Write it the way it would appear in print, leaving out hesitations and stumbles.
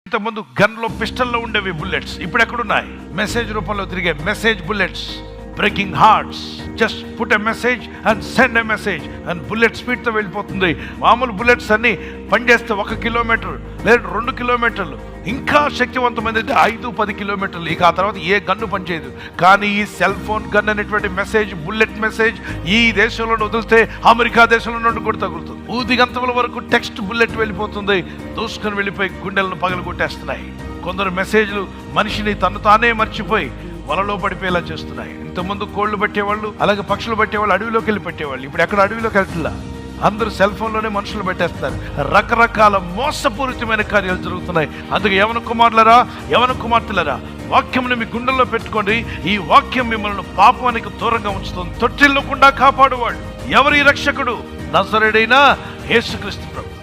ఇంతకుముందు గన్లో పిస్టల్లో ఉండేవి బుల్లెట్స్, ఇప్పుడు ఎక్కడున్నాయి? మెసేజ్ రూపంలో తిరిగే message bullets, breaking hearts. Just put a message and send a message and bullet స్పీడ్తో వెళ్ళిపోతుంది. మామూలు బుల్లెట్స్ అన్ని పనిచేస్తే 1 కిలోమీటర్ లేదా 2 కిలోమీటర్లు, ఇంకా శక్తివంతమైనది 5-10 కిలోమీటర్లు. ఇక ఆ తర్వాత ఏ గన్ను పనిచేయదు. కానీ ఈ సెల్ ఫోన్ గన్ అనేటువంటి మెసేజ్, బుల్లెట్ మెసేజ్ ఈ దేశంలో వదిలితే అమెరికా దేశంలో నుండి కూడా తగులుతుంది. ఊదిగంతముల వరకు టెక్స్ట్ బుల్లెట్ వెళ్ళిపోతుంది, దూసుకొని వెళ్ళిపోయి గుండెలను పగలగొట్టేస్తున్నాయి. కొందరు మెసేజ్లు మనిషిని తను తానే మర్చిపోయి వలలో పడిపోయేలా చేస్తున్నాయి. ఇంతకుముందు కోళ్లు పట్టేవాళ్ళు, అలాగే పక్షులు పట్టేవాళ్ళు అడవిలోకి వెళ్ళి పెట్టేవాళ్ళు. ఇప్పుడు ఎక్కడ అడవిలోకి వెళ్తుందా? అందరూ సెల్ ఫోన్లోనే మనుషులు పెట్టేస్తారు. రకరకాల మోసపూరితమైన కార్యాలు జరుగుతున్నాయి. అందుకే యవన కుమారులరా, యవన కుమార్తెలరా, వాక్యంని మీ గుండెల్లో పెట్టుకోండి. ఈ వాక్యం మిమ్మల్ని పాపానికి దూరంగా ఉంచుతుంది. తొట్టిల్లకుండా కాపాడువాడు ఎవరి రక్షకుడు? నజరేయుడైన యేసుక్రీస్తు ప్రభు.